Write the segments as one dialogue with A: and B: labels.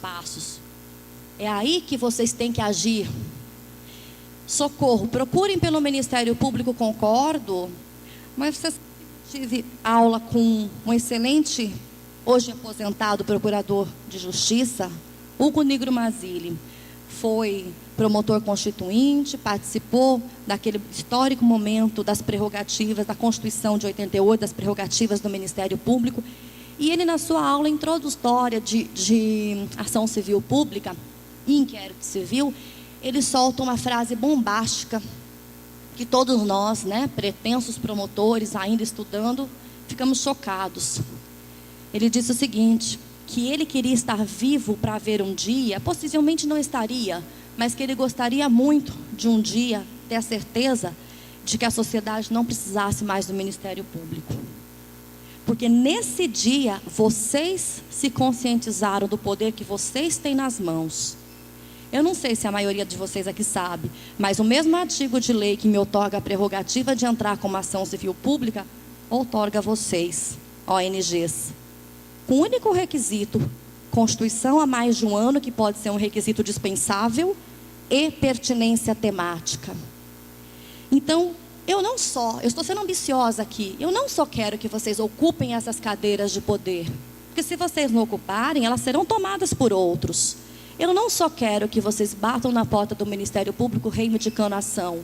A: passos. É aí que vocês têm que agir. Socorro, procurem pelo Ministério Público, concordo, mas vocês tive aula com um excelente, hoje aposentado, procurador de justiça, Hugo Nigro Mazzilli. Foi promotor constituinte, participou daquele histórico momento das prerrogativas, da Constituição de 88, das prerrogativas do Ministério Público. E ele, na sua aula introdutória de ação civil pública e inquérito civil, ele solta uma frase bombástica, que todos nós, pretensos promotores, ainda estudando, ficamos chocados. Ele disse o seguinte, que ele queria estar vivo para ver um dia, possivelmente não estaria, mas que ele gostaria muito de um dia ter a certeza de que a sociedade não precisasse mais do Ministério Público. Porque nesse dia, vocês se conscientizaram do poder que vocês têm nas mãos. Eu não sei se a maioria de vocês aqui sabe, mas o mesmo artigo de lei que me outorga a prerrogativa de entrar com uma ação civil pública, outorga a vocês, ONGs, com o único requisito, constituição há mais de um ano, que pode ser um requisito dispensável, e pertinência temática. Então, eu estou sendo ambiciosa aqui, eu não só quero que vocês ocupem essas cadeiras de poder, porque se vocês não ocuparem, elas serão tomadas por outros. Eu não só quero que vocês batam na porta do Ministério Público reivindicando a ação,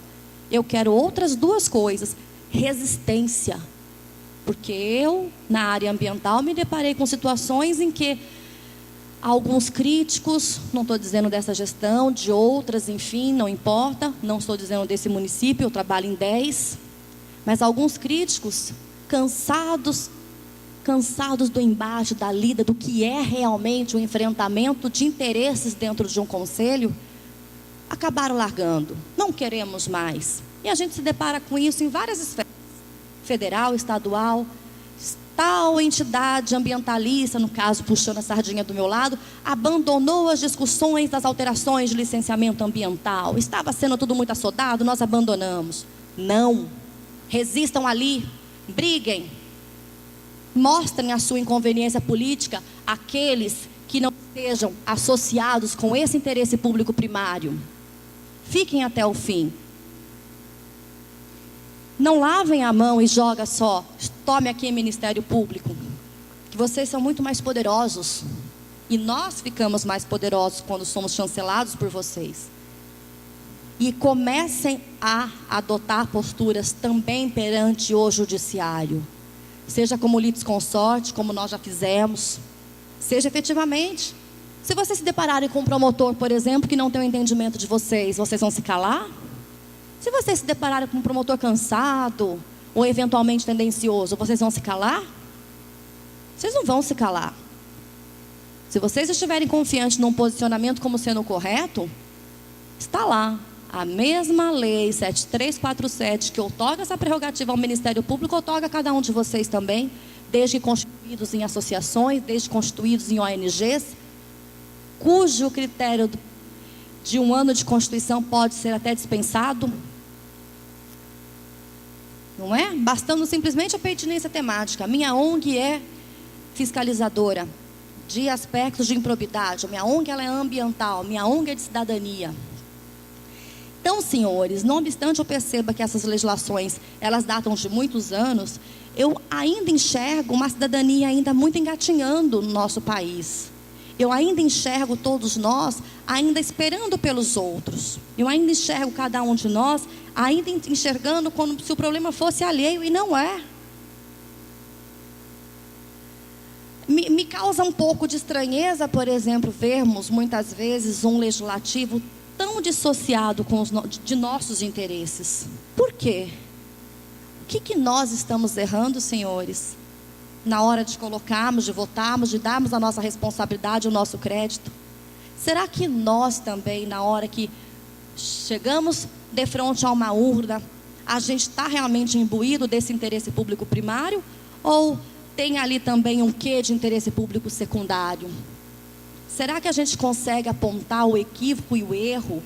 A: eu quero outras duas coisas, resistência. Porque eu, na área ambiental, me deparei com situações em que alguns críticos, não estou dizendo dessa gestão, de outras, enfim, não importa, não estou dizendo desse município, eu trabalho em 10, mas alguns críticos, cansados do embate, da lida, do que é realmente o enfrentamento de interesses dentro de um conselho, acabaram largando. Não queremos mais. E a gente se depara com isso em várias esferas. Federal, estadual, tal entidade ambientalista, no caso, puxando a sardinha do meu lado, abandonou as discussões das alterações de licenciamento ambiental. Estava sendo tudo muito assodado, nós abandonamos. Não. Resistam ali, briguem. Mostrem a sua inconveniência política àqueles que não estejam associados com esse interesse público primário. Fiquem até o fim. Não lavem a mão e joga só, tome aqui Ministério Público, que vocês são muito mais poderosos. E nós ficamos mais poderosos quando somos chancelados por vocês. E comecem a adotar posturas também perante o judiciário. Seja como litisconsorte, como nós já fizemos. Seja efetivamente. Se vocês se depararem com um promotor, por exemplo, que não tem o entendimento de vocês, vocês vão se calar? Se vocês se depararem com um promotor cansado, ou eventualmente tendencioso, vocês vão se calar? Vocês não vão se calar. Se vocês estiverem confiantes num posicionamento como sendo correto, está lá. A mesma lei 7347 que outorga essa prerrogativa ao Ministério Público, outorga a cada um de vocês também, desde constituídos em associações, desde constituídos em ONGs, cujo critério de um ano de Constituição pode ser até dispensado. Não é? Bastando simplesmente a pertinência temática. A minha ONG é fiscalizadora de aspectos de improbidade. A minha ONG ela é ambiental, minha ONG é de cidadania. Então, senhores, não obstante eu perceba que essas legislações, elas datam de muitos anos, eu ainda enxergo uma cidadania ainda muito engatinhando no nosso país. Eu ainda enxergo todos nós ainda esperando pelos outros. Eu ainda enxergo cada um de nós ainda enxergando como se o problema fosse alheio, e não é. Me causa um pouco de estranheza, por exemplo, vermos muitas vezes um legislativo tão dissociado de nossos interesses. Por quê? O que nós estamos errando, senhores? Na hora de colocarmos, de votarmos, de darmos a nossa responsabilidade, o nosso crédito? Será que nós também, na hora que chegamos de frente a uma urna, a gente está realmente imbuído desse interesse público primário? Ou tem ali também um quê de interesse público secundário? Será que a gente consegue apontar o equívoco e o erro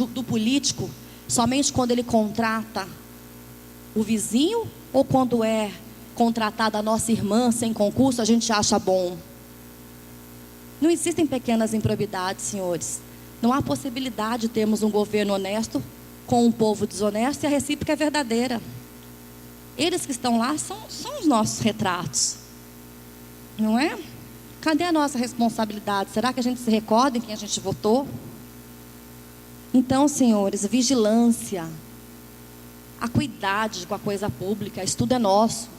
A: do político somente quando ele contrata o vizinho, ou quando é contratada a nossa irmã sem concurso, a gente acha bom? Não existem pequenas improbidades, senhores. Não há possibilidade de termos um governo honesto com um povo desonesto, e a recíproca é verdadeira. Eles que estão lá são os nossos retratos. Não é? Cadê a nossa responsabilidade? Será que a gente se recorda em quem a gente votou? Então, senhores, vigilância, acuidade com a coisa pública, isso tudo é nosso.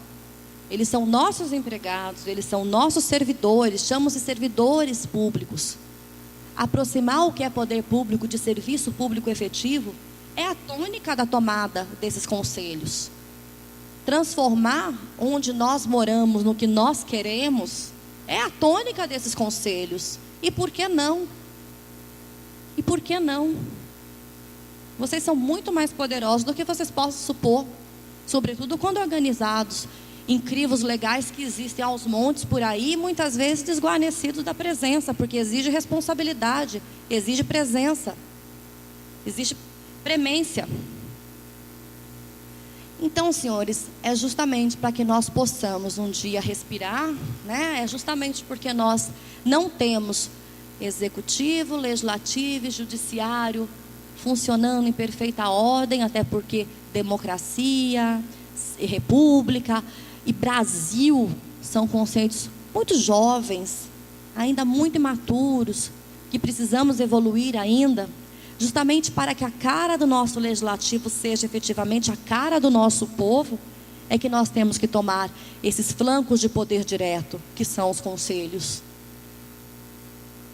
A: Eles são nossos empregados, eles são nossos servidores, chamam-se servidores públicos. Aproximar o que é poder público de serviço público efetivo é a tônica da tomada desses conselhos. Transformar onde nós moramos no que nós queremos é a tônica desses conselhos. E por que não? E por que não? Vocês são muito mais poderosos do que vocês possam supor, sobretudo quando organizados em crivos legais que existem aos montes por aí, muitas vezes desguarnecidos da presença, porque exige responsabilidade, exige presença, exige premência. Então, senhores, é justamente para que nós possamos um dia respirar, né? É justamente porque nós não temos executivo, legislativo e judiciário funcionando em perfeita ordem, até porque democracia, república e Brasil são conceitos muito jovens, ainda muito imaturos, que precisamos evoluir ainda, justamente para que a cara do nosso legislativo seja efetivamente a cara do nosso povo, é que nós temos que tomar esses flancos de poder direto, que são os conselhos.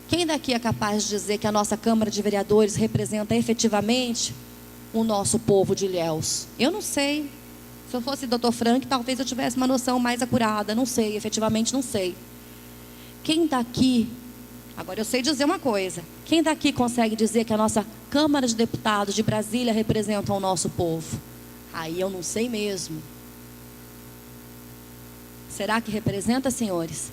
A: Quem daqui é capaz de dizer que a nossa Câmara de Vereadores representa efetivamente o nosso povo de Ilhéus? Eu não sei. Se eu fosse Dr. Frank, talvez eu tivesse uma noção mais acurada. Não sei, efetivamente não sei. Quem daqui... Agora eu sei dizer uma coisa. Quem daqui consegue dizer que a nossa Câmara de Deputados de Brasília representa o nosso povo? Aí eu não sei mesmo. Será que representa, senhores?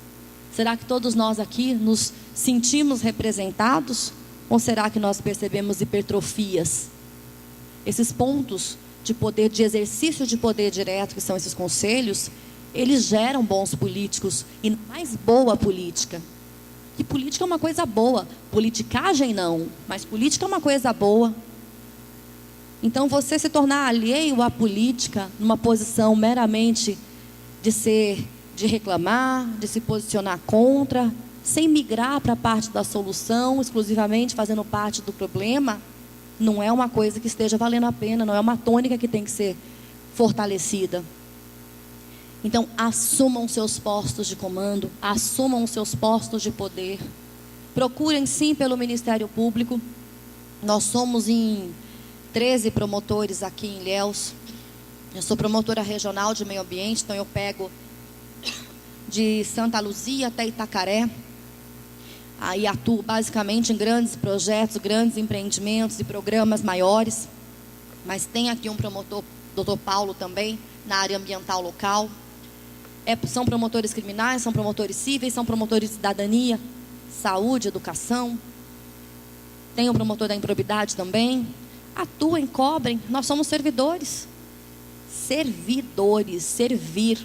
A: Será que todos nós aqui nos sentimos representados? Ou será que nós percebemos hipertrofias? Esses pontos de poder, de exercício de poder direto, que são esses conselhos, eles geram bons políticos e mais boa política. E política é uma coisa boa, politicagem não, mas política é uma coisa boa. Então, você se tornar alheio à política, numa posição meramente de reclamar, de se posicionar contra, sem migrar para a parte da solução, exclusivamente fazendo parte do problema, não é uma coisa que esteja valendo a pena, não é uma tônica que tem que ser fortalecida. Então, assumam seus postos de comando, assumam seus postos de poder. Procurem sim pelo Ministério Público. Nós somos em 13 promotores aqui em Ilhéus. Eu sou promotora regional de meio ambiente, então eu pego de Santa Luzia até Itacaré. Aí atuo basicamente em grandes projetos, grandes empreendimentos e programas maiores. Mas tem aqui um promotor, Dr. Paulo também, na área ambiental local. São promotores criminais, são promotores cíveis, são promotores de cidadania, saúde, educação. Tem o promotor da improbidade também. Atuem, cobrem, nós somos servidores. Servidores, servir.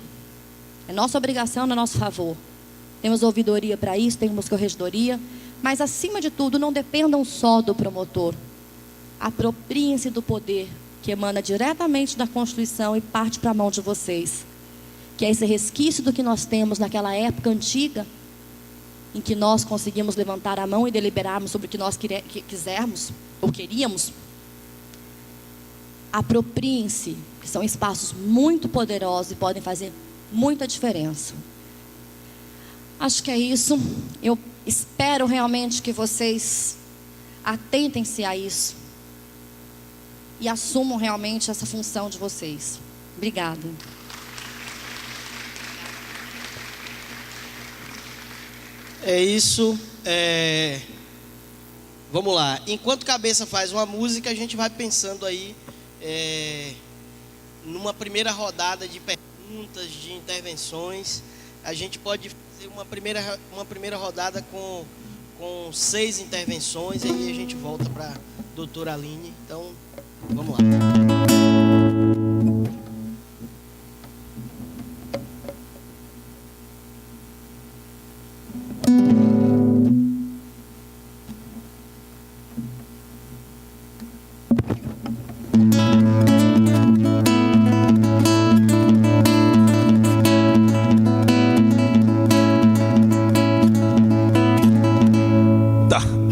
A: É nossa obrigação, é nosso favor. Temos ouvidoria para isso, temos corregedoria. Mas, acima de tudo, não dependam só do promotor. Apropriem-se do poder que emana diretamente da Constituição e parte para a mão de vocês. Que é esse resquício do que nós temos naquela época antiga, em que nós conseguimos levantar a mão e deliberarmos sobre o que nós quisermos, ou queríamos. Apropriem-se, que são espaços muito poderosos e podem fazer muita diferença. Acho que é isso. Eu espero realmente que vocês atentem-se a isso e assumam realmente essa função de vocês. Obrigada.
B: É isso. Vamos lá. Enquanto Cabeça faz uma música, a gente vai pensando aí numa primeira rodada de perguntas, de intervenções. A gente pode fazer uma primeira rodada com 6 intervenções, aí a gente volta para a doutora Aline. Então, vamos lá.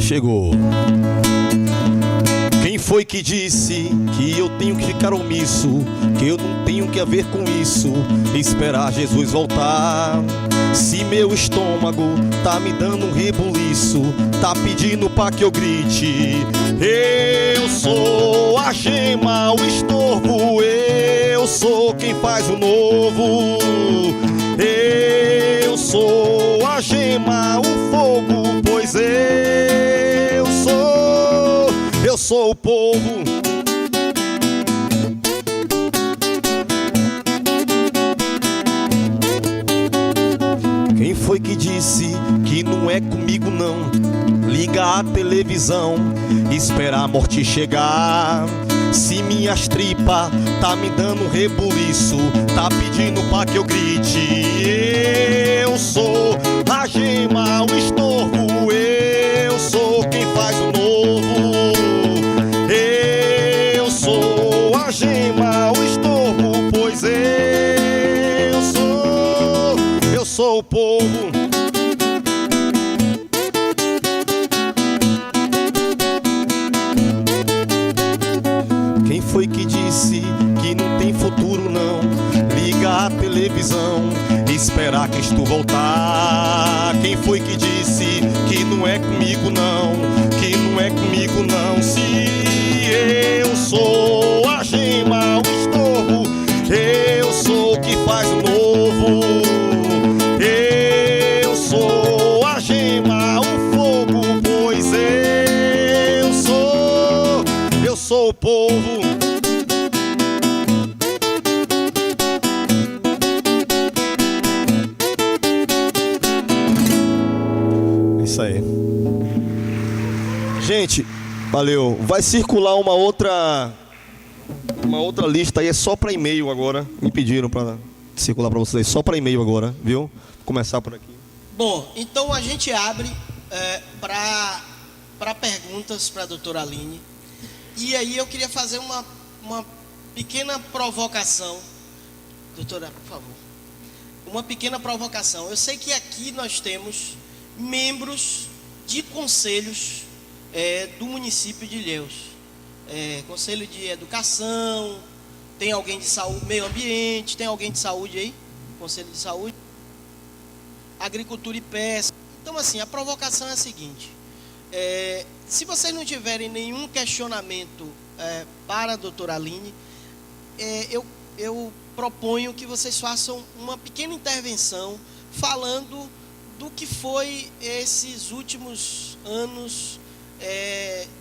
C: Chegou. Quem foi que disse que eu tenho que ficar omisso, que eu não tenho que ver com isso, esperar Jesus voltar? Se meu estômago tá me dando um rebuliço, tá pedindo pra que eu grite: eu sou a gema, o estorvo, eu sou quem faz o novo. Eu sou a gema, o fogo, pois eu sou o povo. Quem foi que disse que não é comigo não? Liga a televisão, espera a morte chegar. Se minhas tripas tá me dando um rebuliço, tá pedindo pra que eu grite: eu sou a gema, o estorvo, eu sou quem faz o novo. Eu sou a gema, o estorvo, pois eu sou o povo. Quem foi que disse que não tem futuro não? Liga a televisão, esperar Cristo voltar. Quem foi que disse que não é comigo não? Que não é comigo não? Se eu sou a gema, o estorvo, eu sou o que faz o novo. Eu sou a gema, o fogo, pois eu sou o povo. Isso aí. Gente, valeu. Vai circular uma outra lista aí, é só para e-mail agora. Me pediram para circular para vocês, só para e-mail agora, viu? Vou começar por aqui.
B: Bom, então a gente abre para perguntas para a doutora Aline. E aí eu queria fazer uma pequena provocação. Doutora, por favor. Uma pequena provocação. Eu sei que aqui nós temos membros de conselhos do município de Ilhéus. Conselho de Educação, tem alguém de saúde, meio ambiente, tem alguém de saúde aí? Conselho de Saúde, Agricultura e Pesca. Então assim, a provocação é a seguinte: se vocês não tiverem nenhum questionamento para a doutora Aline, eu proponho que vocês façam uma pequena intervenção falando do que foi esses últimos anos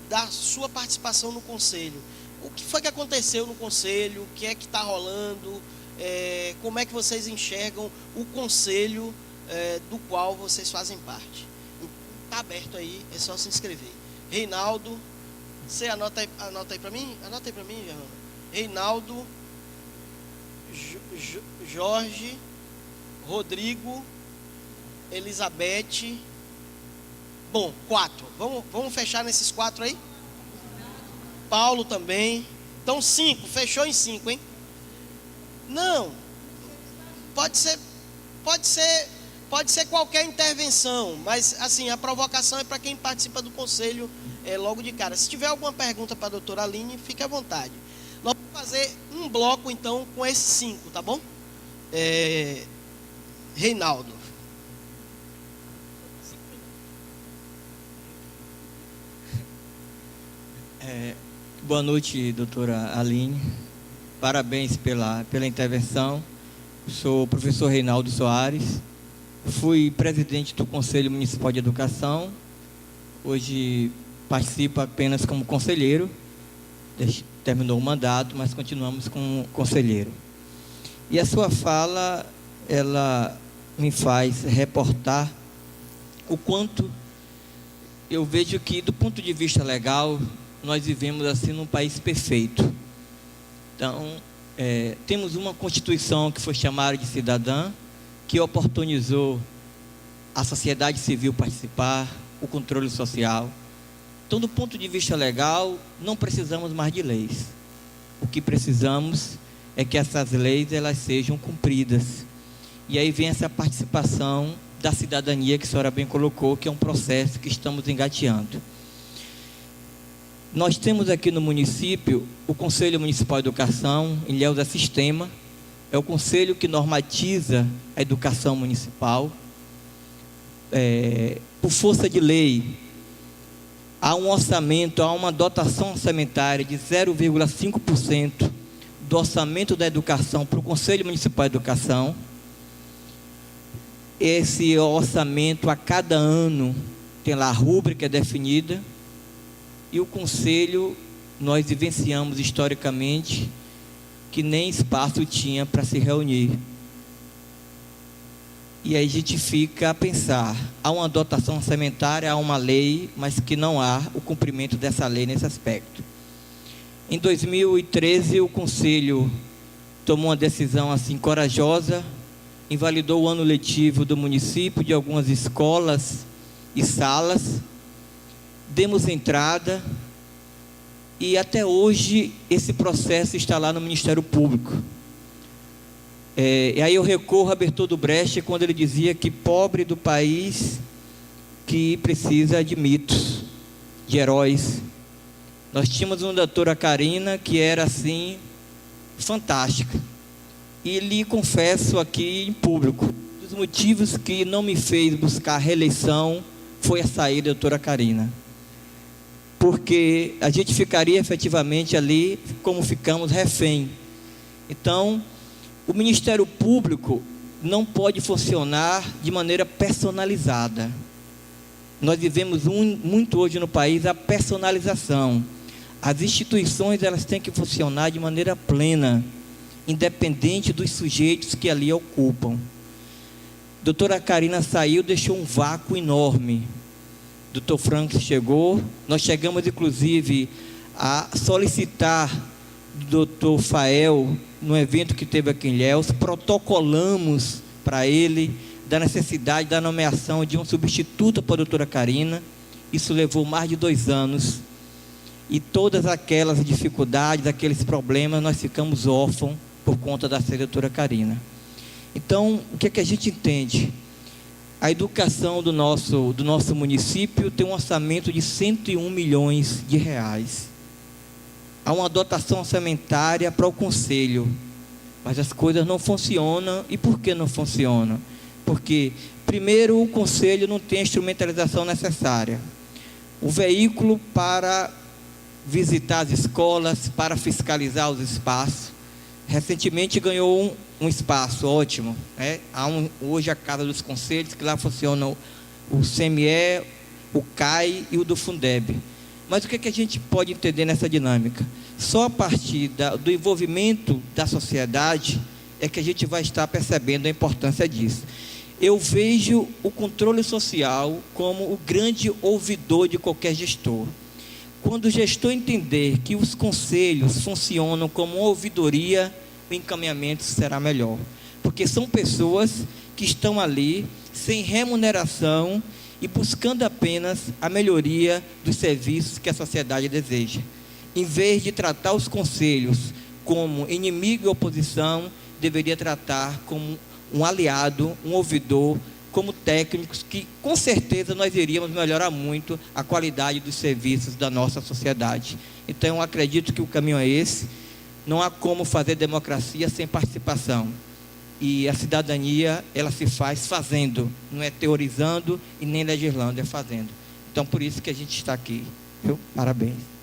B: da sua participação no Conselho. O que foi que aconteceu no Conselho? O que é que está rolando? Como é que vocês enxergam o Conselho do qual vocês fazem parte? Está aberto aí, é só se inscrever. Reinaldo, você anota aí para mim? Anota aí para mim, Germano. Reinaldo, Jorge, Rodrigo, Elizabeth. Bom, 4. Vamos fechar nesses 4 aí? Paulo também. Então 5, fechou em 5, hein? Não. Pode ser qualquer intervenção, mas assim, a provocação é para quem participa do conselho logo de cara. Se tiver alguma pergunta para a doutora Aline, fique à vontade. Nós vamos fazer um bloco então com esses 5, tá bom? Reinaldo.
D: Boa noite, doutora Aline. Parabéns pela intervenção. Sou o professor Reinaldo Soares. Fui presidente do Conselho Municipal de Educação. Hoje participo apenas como conselheiro. Terminou o mandato, mas continuamos como conselheiro. E a sua fala, ela me faz reportar o quanto eu vejo que, do ponto de vista legal, nós vivemos assim num país perfeito. Então, temos uma Constituição que foi chamada de cidadã, que oportunizou a sociedade civil participar, o controle social. Então, do ponto de vista legal, não precisamos mais de leis. O que precisamos é que essas leis elas sejam cumpridas. E aí vem essa participação da cidadania, que a senhora bem colocou, que é um processo que estamos engateando. Nós temos aqui no município o Conselho Municipal de Educação, ele é o sistema, é o conselho que normatiza a educação municipal. Por força de lei, há um orçamento, há uma dotação orçamentária de 0,5% do orçamento da educação para o Conselho Municipal de Educação. Esse orçamento, a cada ano, tem lá a rúbrica definida, e o Conselho, nós vivenciamos historicamente que nem espaço tinha para se reunir. E aí a gente fica a pensar, há uma dotação orçamentária, há uma lei, mas que não há o cumprimento dessa lei nesse aspecto. Em 2013, o Conselho tomou uma decisão assim corajosa, invalidou o ano letivo do município, de algumas escolas e salas, demos entrada, e até hoje esse processo está lá no Ministério Público. E aí eu recorro a Bertoldo Brecht, quando ele dizia que pobre do país que precisa de mitos, de heróis. Nós tínhamos uma doutora Karina que era assim, fantástica. E lhe confesso aqui em público, um dos motivos que não me fez buscar a reeleição foi a saída da doutora Karina. Porque a gente ficaria efetivamente ali como ficamos, refém. Então, o Ministério Público não pode funcionar de maneira personalizada. Nós vivemos muito hoje no país a personalização. As instituições, elas têm que funcionar de maneira plena, independente dos sujeitos que ali ocupam. Doutora Karina saiu, deixou um vácuo enorme. Doutor Frank chegou, nós chegamos inclusive a solicitar do doutor Fael, no evento que teve aqui em Ilhéus, protocolamos para ele da necessidade da nomeação de um substituto para a doutora Karina. Isso levou mais de 2 anos, e todas aquelas dificuldades, aqueles problemas, nós ficamos órfãos por conta da doutora Karina. Então, o que é que a gente entende? A educação do nosso município tem um orçamento de 101 milhões de reais. Há uma dotação orçamentária para o Conselho, mas as coisas não funcionam. E por que não funcionam? Porque, primeiro, o Conselho não tem a instrumentalização necessária. O veículo para visitar as escolas, para fiscalizar os espaços. Recentemente ganhou um espaço ótimo, né? Há hoje a Casa dos Conselhos, que lá funcionam o CME, o CAI e o do Fundeb. Mas o que é que a gente pode entender nessa dinâmica? Só a partir do envolvimento da sociedade é que a gente vai estar percebendo a importância disso. Eu vejo o controle social como o grande ouvidor de qualquer gestor. Quando o gestor entender que os conselhos funcionam como uma ouvidoria, o encaminhamento será melhor. Porque são pessoas que estão ali sem remuneração e buscando apenas a melhoria dos serviços que a sociedade deseja. Em vez de tratar os conselhos como inimigo e oposição, deveria tratar como um aliado, um ouvidor, como técnicos, que com certeza nós iríamos melhorar muito a qualidade dos serviços da nossa sociedade. Então eu acredito que o caminho é esse. Não há como fazer democracia sem participação. E a cidadania, ela se faz fazendo, não é teorizando e nem legislando, é fazendo. Então por isso que a gente está aqui. Parabéns.